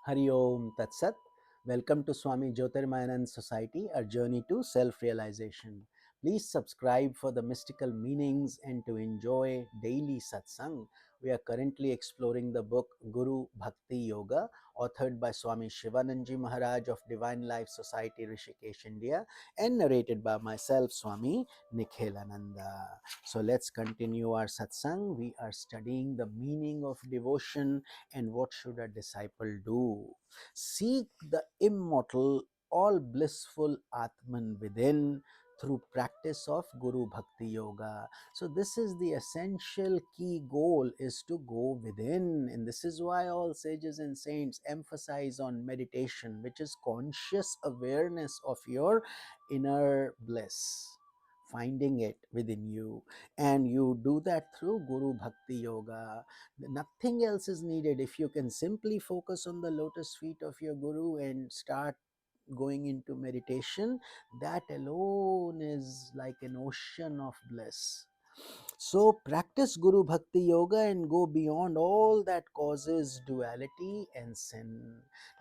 Hari Om Tat Sat. Welcome to Swami Jyotirmayananda Society, a journey to self-realization. Please subscribe for the mystical meanings and to enjoy daily satsang. We are currently exploring the book Guru Bhakti Yoga, authored by Swami Shivanandaji Maharaj of Divine Life Society, Rishikesh, India, and narrated by myself, Swami Nikhilananda. So let's continue our satsang. We are studying the meaning of devotion and what should a disciple do. Seek the immortal, all blissful Atman within through practice of Guru Bhakti Yoga. So this is the essential key goal, is to go within, and this is why all sages and saints emphasize on meditation, which is conscious awareness of your inner bliss, finding it within you. And you do that through Guru Bhakti Yoga. Nothing else is needed. If you can simply focus on the lotus feet of your Guru and start going into meditation, that alone is like an ocean of bliss. So practice Guru Bhakti Yoga and go beyond all that causes duality and sin.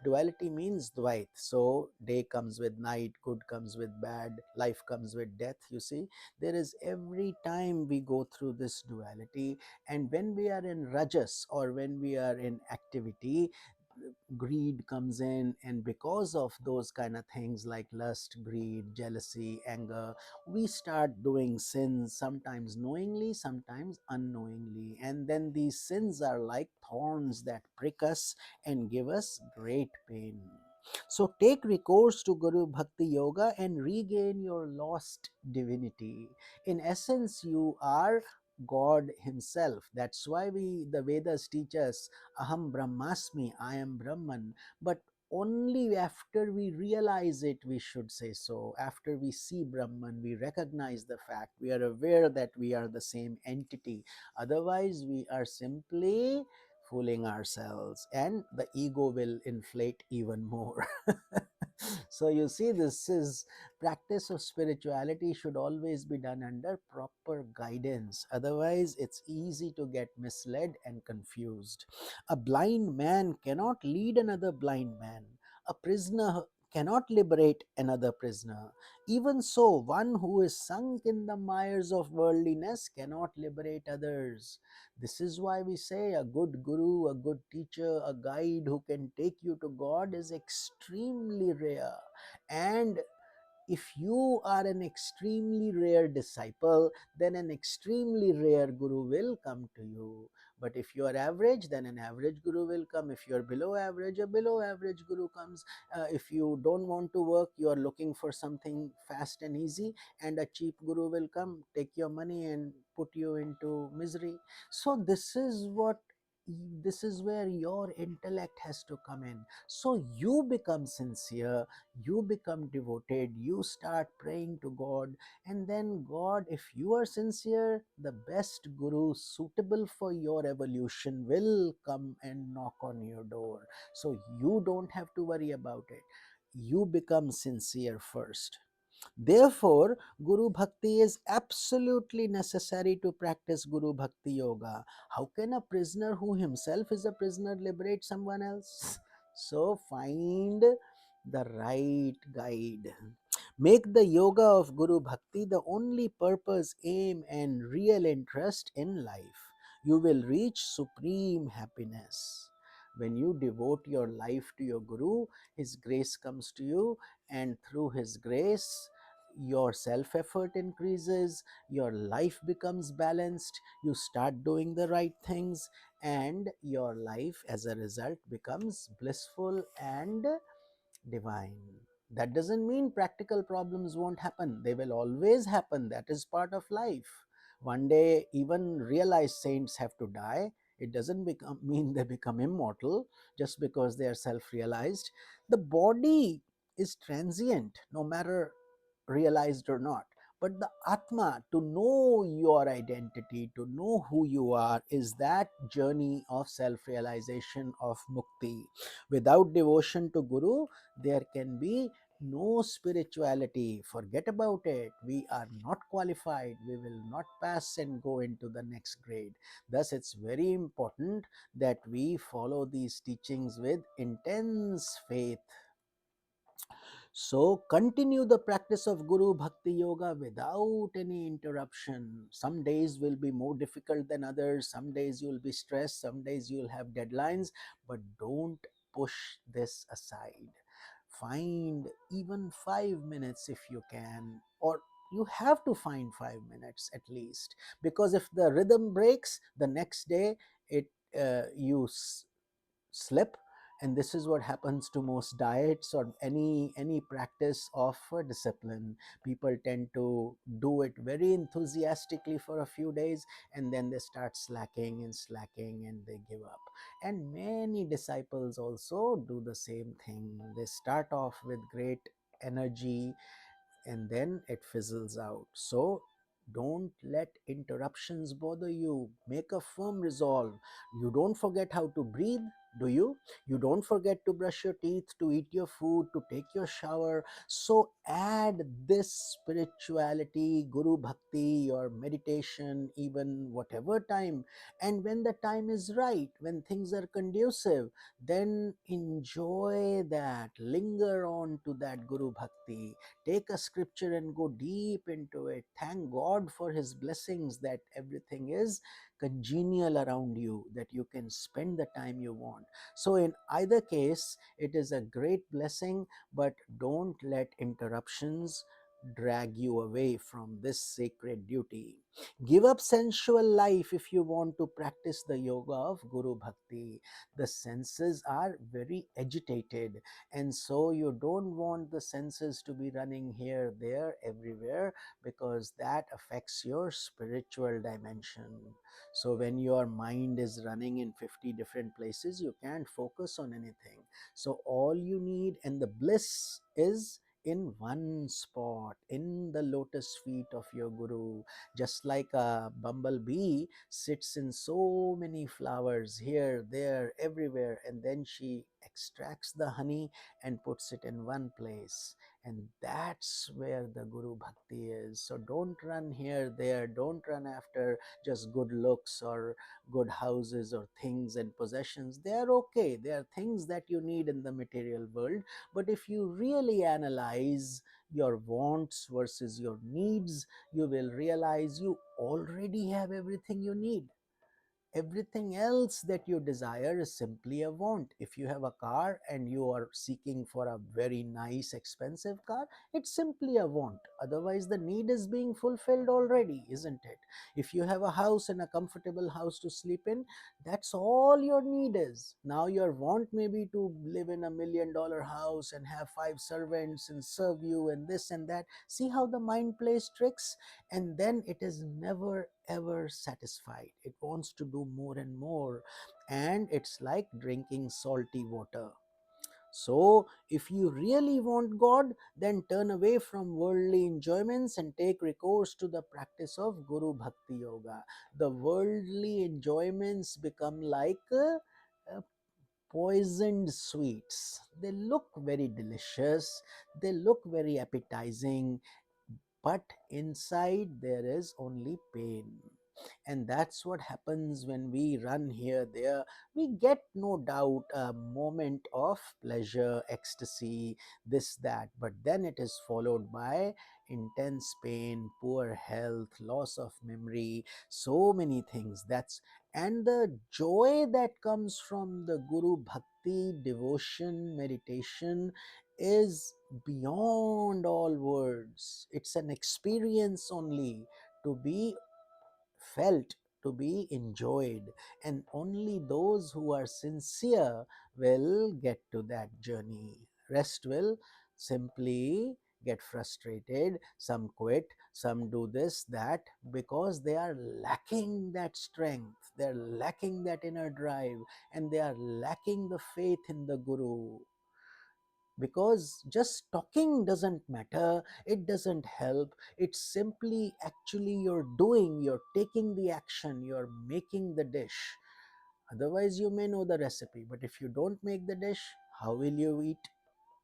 Duality means Dvait. So day comes with night, good comes with bad, life comes with death. You see, there is every time we go through this duality, and when we are in Rajas or when we are in activity, greed comes in, and because of those kind of things like lust, greed, jealousy, anger, we start doing sins, sometimes knowingly, sometimes unknowingly, and then these sins are like thorns that prick us and give us great pain. So take recourse to Guru Bhakti Yoga and regain your lost divinity. In essence, you are God himself. That's why the Vedas teach us Aham Brahmasmi, I am Brahman. But only after we realize it, we should say so. After we see Brahman, we recognize the fact, we are aware that we are the same entity. Otherwise, we are simply fooling ourselves, and the ego will inflate even more. So you see, this is practice of spirituality should always be done under proper guidance. Otherwise, it's easy to get misled and confused. A blind man cannot lead another blind man. A prisoner cannot liberate another prisoner. Even so, one who is sunk in the mires of worldliness cannot liberate others. This is why we say a good guru, a good teacher, a guide who can take you to God is extremely rare. And if you are an extremely rare disciple, then an extremely rare guru will come to you. But if you are average, then an average guru will come. If you are below average, a below average guru comes. If you don't want to work, you are looking for something fast and easy, and a cheap guru will come, take your money and put you into misery. So this is where your intellect has to come in. So you become sincere, you become devoted, you start praying to God, and then God, if you are sincere, the best guru suitable for your evolution will come and knock on your door. So you don't have to worry about it. You become sincere first. Therefore, Guru Bhakti is absolutely necessary to practice Guru Bhakti Yoga. How can a prisoner who himself is a prisoner liberate someone else? So find the right guide. Make the yoga of Guru Bhakti the only purpose, aim, and real interest in life. You will reach supreme happiness. When you devote your life to your Guru, His grace comes to you, and through His grace, your self effort increases, your life becomes balanced, you start doing the right things, and your life as a result becomes blissful and divine. That doesn't mean practical problems won't happen. They will always happen. That is part of life. One day, even realized saints have to die. It doesn't mean they become immortal just because they are self realized. The body is transient, no matter realized or not. But the Atma, to know your identity, to know who you are, is that journey of self realization, of mukti. Without devotion to Guru, there can be no spirituality, forget about it, we are not qualified, we will not pass and go into the next grade. Thus it's very important that we follow these teachings with intense faith. So continue the practice of Guru Bhakti Yoga without any interruption. Some days will be more difficult than others, some days you'll be stressed, some days you'll have deadlines, but don't push this aside. Find even 5 minutes if you can, or you have to find 5 minutes at least, because if the rhythm breaks the next day, it you slip. And this is what happens to most diets or any practice of discipline. People tend to do it very enthusiastically for a few days, and then they start slacking and slacking and they give up. And many disciples also do the same thing. They start off with great energy and then it fizzles out. So don't let interruptions bother you. Make a firm resolve. You don't forget how to breathe, do you? You don't forget to brush your teeth, to eat your food, to take your shower. So add this spirituality, Guru Bhakti, or meditation, even whatever time. And when the time is right, when things are conducive, then enjoy that, linger on to that Guru Bhakti. Take a scripture and go deep into it. Thank God for his blessings that everything is congenial around you, that you can spend the time you want. So in either case it is a great blessing, but don't let interruptions drag you away from this sacred duty. Give up sensual life if you want to practice the yoga of Guru Bhakti. The senses are very agitated, and so you don't want the senses to be running here, there, everywhere, because that affects your spiritual dimension. So when your mind is running in 50 different places, you can't focus on anything. So all you need, and the bliss is in one spot, in the lotus feet of your Guru. Just like a bumblebee sits in so many flowers, here, there, everywhere, and then she extracts the honey and puts it in one place. And that's where the Guru Bhakti is. So don't run here, there, don't run after just good looks or good houses or things and possessions. They are okay, they are things that you need in the material world. But if you really analyze your wants versus your needs, you will realize you already have everything you need. Everything else that you desire is simply a want. If you have a car and you are seeking for a very nice expensive car, it's simply a want. Otherwise the need is being fulfilled already, isn't it? If you have a house and a comfortable house to sleep in, that's all your need is. Now your want may be to live in $1 million house and have 5 servants and serve you and this and that. See how the mind plays tricks? And then it is never ever satisfied. It wants to do more and more, and it's like drinking salty water. So if you really want God, then turn away from worldly enjoyments and take recourse to the practice of Guru Bhakti Yoga. The worldly enjoyments become like poisoned sweets. They look very delicious, they look very appetizing, but inside there is only pain. And that's what happens when we run here, there. We get no doubt a moment of pleasure, ecstasy, this, that, but then it is followed by intense pain, poor health, loss of memory, so many things. That's and the joy that comes from the Guru Bhakti, devotion, meditation is beyond all words. It's an experience only, to be felt, to be enjoyed, and only those who are sincere will get to that journey. Rest will simply get frustrated, some quit, some do this, that, because they are lacking that strength, they're lacking that inner drive, and they are lacking the faith in the Guru. Because just talking doesn't matter, it doesn't help. It's simply actually you're doing, you're taking the action, you're making the dish. Otherwise you may know the recipe, but if you don't make the dish, how will you eat?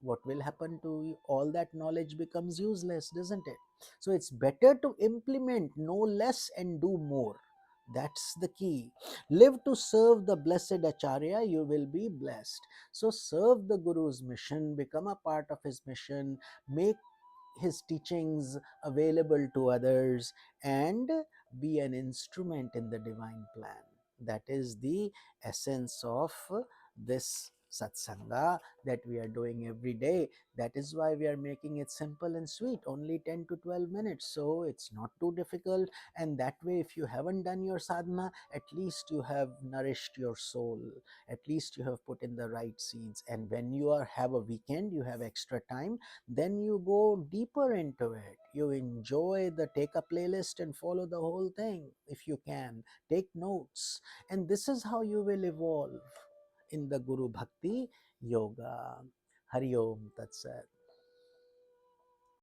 what will happen to you? All that knowledge becomes useless, doesn't it? So it's better to implement no less and do more. That's the key. Live to serve the blessed Acharya, you will be blessed. So serve the Guru's mission, become a part of his mission, make his teachings available to others, and be an instrument in the divine plan. That is the essence of this satsanga that we are doing every day. That is why we are making it simple and sweet, only 10 to 12 minutes, so it's not too difficult. And that way, if you haven't done your sadhana, at least you have nourished your soul, at least you have put in the right seeds. And when you are have a weekend, you have extra time, then you go deeper into it. You enjoy the take a playlist and follow the whole thing if you can. Take notes. And this is how you will evolve in the Guru Bhakti Yoga. Hari Om Tat Sat.